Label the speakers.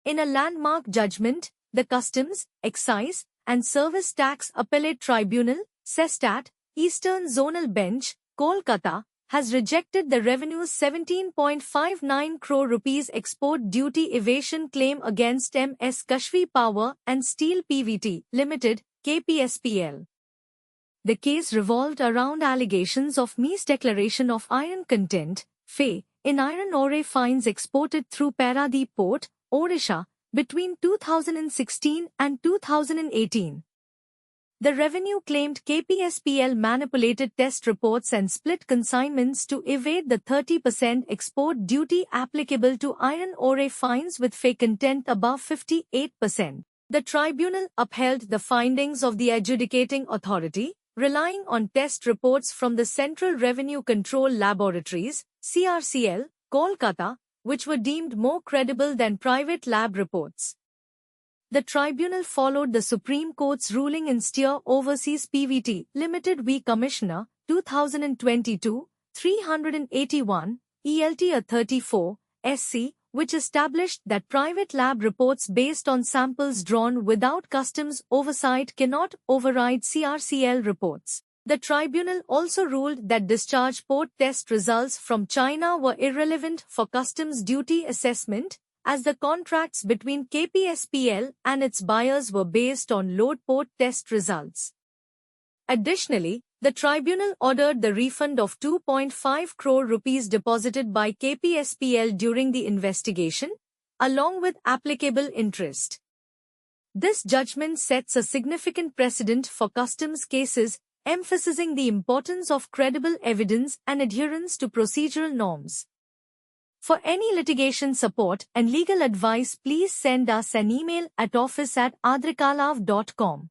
Speaker 1: In a landmark judgment, the Customs, Excise, and Service Tax Appellate Tribunal, CESTAT, Eastern Zonal Bench, Kolkata, has rejected the revenue's 17.59 crore rupees export duty evasion claim against MS Kashvi Power and Steel Pvt. Limited, KPSPL. The case revolved around allegations of misdeclaration of iron content, Fe, in iron ore fines exported through Paradeep Port, Odisha, between 2016 and 2018. The revenue claimed KPSPL manipulated test reports and split consignments to evade the 30% export duty applicable to iron ore fines with Fe content above 58%. The tribunal upheld the findings of the adjudicating authority, relying on test reports from the Central Revenue Control Laboratories, CRCL, Kolkata, which were deemed more credible than private lab reports. The tribunal followed the Supreme Court's ruling in Steer Overseas Pvt. Limited v. Commissioner, 2022, 381, ELT 34, SC, which established that private lab reports based on samples drawn without customs oversight cannot override CRCL reports. The tribunal also ruled that discharge port test results from China were irrelevant for customs duty assessment, as the contracts between KPSPL and its buyers were based on load port test results. Additionally, the tribunal ordered the refund of 2.5 crore rupees deposited by KPSPL during the investigation, along with applicable interest. This judgment sets a significant precedent for customs cases, emphasizing the importance of credible evidence and adherence to procedural norms. For any litigation support and legal advice, please send us an email at office@adrikalav.com.